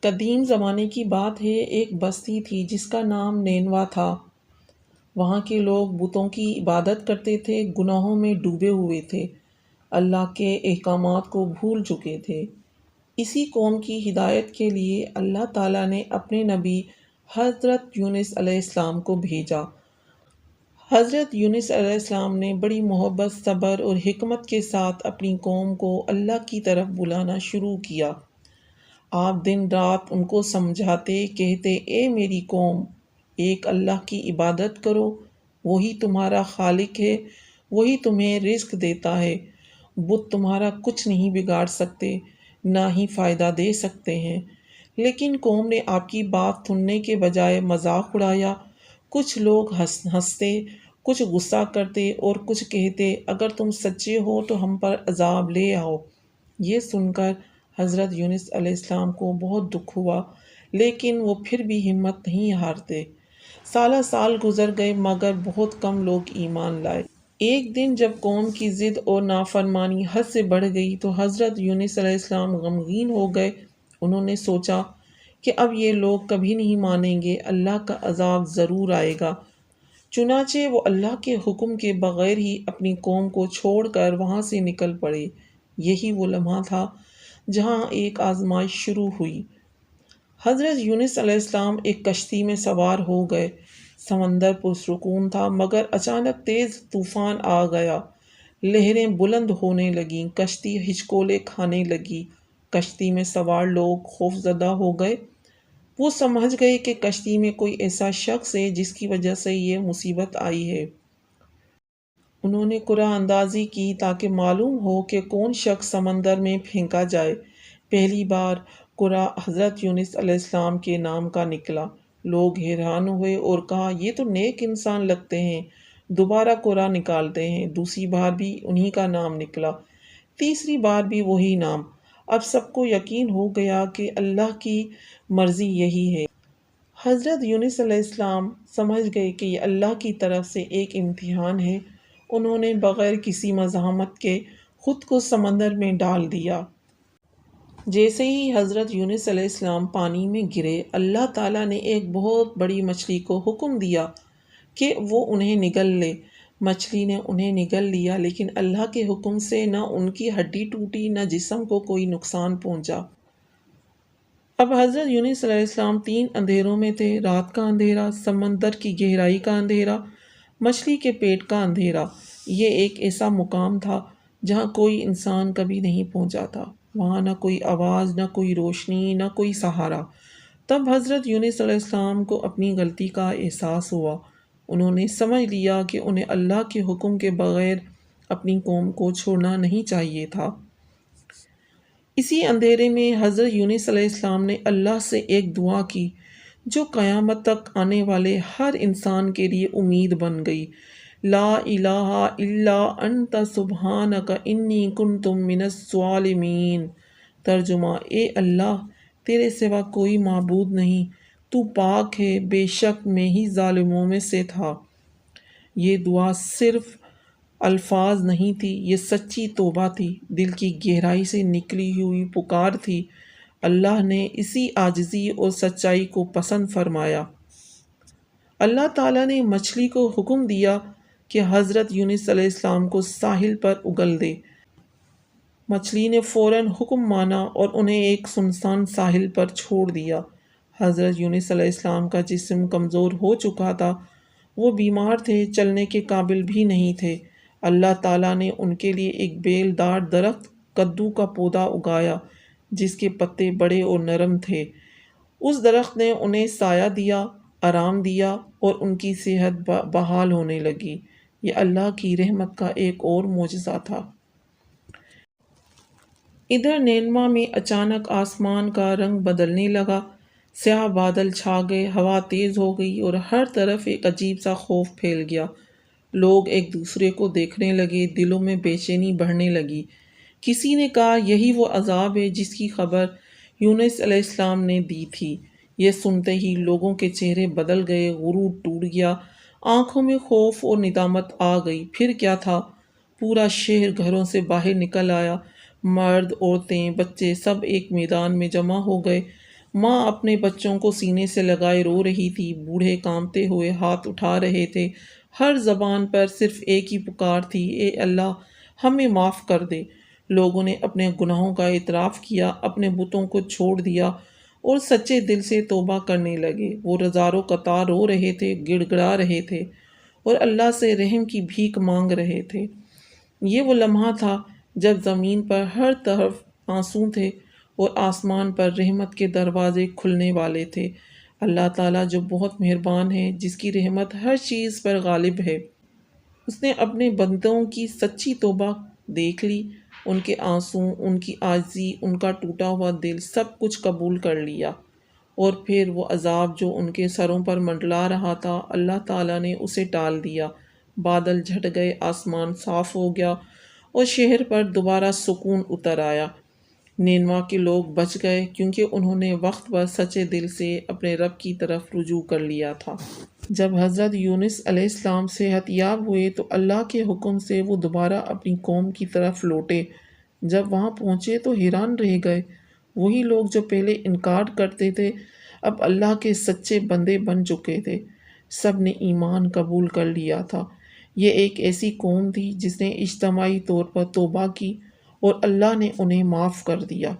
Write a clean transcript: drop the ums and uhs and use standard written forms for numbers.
قدیم زمانے کی بات ہے، ایک بستی تھی جس کا نام نینوا تھا۔ وہاں کے لوگ بتوں کی عبادت کرتے تھے، گناہوں میں ڈوبے ہوئے تھے، اللہ کے احکامات کو بھول چکے تھے۔ اسی قوم کی ہدایت کے لیے اللہ تعالیٰ نے اپنے نبی حضرت یونس علیہ السلام کو بھیجا۔ حضرت یونس علیہ السلام نے بڑی محبت، صبر اور حکمت کے ساتھ اپنی قوم کو اللہ کی طرف بلانا شروع کیا۔ آپ دن رات ان کو سمجھاتے، کہتے، اے میری قوم، ایک اللہ کی عبادت کرو، وہی تمہارا خالق ہے، وہی تمہیں رزق دیتا ہے۔ بت تمہارا کچھ نہیں بگاڑ سکتے، نہ ہی فائدہ دے سکتے ہیں۔ لیکن قوم نے آپ کی بات سننے کے بجائے مذاق اڑایا۔ کچھ لوگ ہنستے، کچھ غصہ کرتے اور کچھ کہتے، اگر تم سچے ہو تو ہم پر عذاب لے آؤ۔ یہ سن کر حضرت یونس علیہ السلام کو بہت دکھ ہوا، لیکن وہ پھر بھی ہمت نہیں ہارتے۔ سالہ سال گزر گئے مگر بہت کم لوگ ایمان لائے۔ ایک دن جب قوم کی ضد اور نافرمانی حد سے بڑھ گئی تو حضرت یونس علیہ السلام غمگین ہو گئے۔ انہوں نے سوچا کہ اب یہ لوگ کبھی نہیں مانیں گے، اللہ کا عذاب ضرور آئے گا۔ چنانچہ وہ اللہ کے حکم کے بغیر ہی اپنی قوم کو چھوڑ کر وہاں سے نکل پڑے۔ یہی وہ لمحہ تھا جہاں ایک آزمائش شروع ہوئی۔ حضرت یونس علیہ السلام ایک کشتی میں سوار ہو گئے۔ سمندر پرسکون تھا مگر اچانک تیز طوفان آ گیا۔ لہریں بلند ہونے لگیں، کشتی ہچکولے کھانے لگی۔ کشتی میں سوار لوگ خوفزدہ ہو گئے۔ وہ سمجھ گئے کہ کشتی میں کوئی ایسا شخص ہے جس کی وجہ سے یہ مصیبت آئی ہے۔ انہوں نے قرعہ اندازی کی تاکہ معلوم ہو کہ کون شخص سمندر میں پھینکا جائے۔ پہلی بار قرعہ حضرت یونس علیہ السلام کے نام کا نکلا۔ لوگ حیران ہوئے اور کہا، یہ تو نیک انسان لگتے ہیں۔ دوبارہ قرعہ نکالتے ہیں۔ دوسری بار بھی انہی کا نام نکلا، تیسری بار بھی وہی نام۔ اب سب کو یقین ہو گیا کہ اللہ کی مرضی یہی ہے۔ حضرت یونس علیہ السلام سمجھ گئے کہ یہ اللہ کی طرف سے ایک امتحان ہے۔ انہوں نے بغیر کسی مزاحمت کے خود کو سمندر میں ڈال دیا۔ جیسے ہی حضرت یونس علیہ السلام پانی میں گرے، اللہ تعالیٰ نے ایک بہت بڑی مچھلی کو حکم دیا کہ وہ انہیں نگل لے۔ مچھلی نے انہیں نگل لیا، لیکن اللہ کے حکم سے نہ ان کی ہڈی ٹوٹی، نہ جسم کو کوئی نقصان پہنچا۔ اب حضرت یونس علیہ السلام 3 اندھیروں میں تھے، رات کا اندھیرا، سمندر کی گہرائی کا اندھیرا، مچھلی کے پیٹ کا اندھیرا۔ یہ ایک ایسا مقام تھا جہاں کوئی انسان کبھی نہیں پہنچا تھا۔ وہاں نہ کوئی آواز، نہ کوئی روشنی، نہ کوئی سہارا۔ تب حضرت یونس علیہ السلام کو اپنی غلطی کا احساس ہوا۔ انہوں نے سمجھ لیا کہ انہیں اللہ کے حکم کے بغیر اپنی قوم کو چھوڑنا نہیں چاہیے تھا۔ اسی اندھیرے میں حضرت یونس علیہ السلام نے اللہ سے ایک دعا کی جو قیامت تک آنے والے ہر انسان کے لیے امید بن گئی۔ لا الہ الا انت سبحانک انی کنت من الظالمین۔ ترجمہ، اے اللہ، تیرے سوا کوئی معبود نہیں، تو پاک ہے، بے شک میں ہی ظالموں میں سے تھا۔ یہ دعا صرف الفاظ نہیں تھی، یہ سچی توبہ تھی، دل کی گہرائی سے نکلی ہوئی پکار تھی۔ اللہ نے اسی عاجزی اور سچائی کو پسند فرمایا۔ اللہ تعالیٰ نے مچھلی کو حکم دیا کہ حضرت یونس علیہ السلام کو ساحل پر اگل دے۔ مچھلی نے فوراً حکم مانا اور انہیں ایک سنسان ساحل پر چھوڑ دیا۔ حضرت یونس علیہ السلام کا جسم کمزور ہو چکا تھا، وہ بیمار تھے، چلنے کے قابل بھی نہیں تھے۔ اللہ تعالیٰ نے ان کے لیے ایک بیل دار درخت کدو کا پودا اگایا جس کے پتے بڑے اور نرم تھے۔ اس درخت نے انہیں سایہ دیا، آرام دیا اور ان کی صحت بحال ہونے لگی۔ یہ اللہ کی رحمت کا ایک اور معجزہ تھا۔ ادھر نینوا میں اچانک آسمان کا رنگ بدلنے لگا، سیاہ بادل چھا گئے، ہوا تیز ہو گئی اور ہر طرف ایک عجیب سا خوف پھیل گیا۔ لوگ ایک دوسرے کو دیکھنے لگے، دلوں میں بے چینی بڑھنے لگی۔ کسی نے کہا، یہی وہ عذاب ہے جس کی خبر یونس علیہ السلام نے دی تھی۔ یہ سنتے ہی لوگوں کے چہرے بدل گئے، غرور ٹوٹ گیا، آنکھوں میں خوف اور ندامت آ گئی۔ پھر کیا تھا؟ پورا شہر گھروں سے باہر نکل آیا، مرد، عورتیں، بچے سب ایک میدان میں جمع ہو گئے۔ ماں اپنے بچوں کو سینے سے لگائے رو رہی تھی، بوڑھے کانپتے ہوئے ہاتھ اٹھا رہے تھے، ہر زبان پر صرف ایک ہی پکار تھی، اے اللہ ہمیں معاف کر دے۔ لوگوں نے اپنے گناہوں کا اعتراف کیا، اپنے بتوں کو چھوڑ دیا اور سچے دل سے توبہ کرنے لگے۔ وہ ہزاروں قطار رو رہے تھے، گڑ گڑا رہے تھے اور اللہ سے رحم کی بھیک مانگ رہے تھے۔ یہ وہ لمحہ تھا جب زمین پر ہر طرف آنسو تھے اور آسمان پر رحمت کے دروازے کھلنے والے تھے۔ اللہ تعالیٰ جو بہت مہربان ہے، جس کی رحمت ہر چیز پر غالب ہے، اس نے اپنے بندوں کی سچی توبہ دیکھ لی، ان کے آنسو، ان کی عاجزی، ان کا ٹوٹا ہوا دل، سب کچھ قبول کر لیا۔ اور پھر وہ عذاب جو ان کے سروں پر منڈلا رہا تھا، اللہ تعالیٰ نے اسے ٹال دیا۔ بادل جھٹ گئے، آسمان صاف ہو گیا اور شہر پر دوبارہ سکون اتر آیا۔ نینوا کے لوگ بچ گئے کیونکہ انہوں نے وقت پر سچے دل سے اپنے رب کی طرف رجوع کر لیا تھا۔ جب حضرت یونس علیہ السلام صحت یاب ہوئے تو اللہ کے حکم سے وہ دوبارہ اپنی قوم کی طرف لوٹے۔ جب وہاں پہنچے تو حیران رہ گئے۔ وہی لوگ جو پہلے انکار کرتے تھے اب اللہ کے سچے بندے بن چکے تھے۔ سب نے ایمان قبول کر لیا تھا۔ یہ ایک ایسی قوم تھی جس نے اجتماعی طور پر توبہ کی اور اللہ نے انہیں معاف کر دیا۔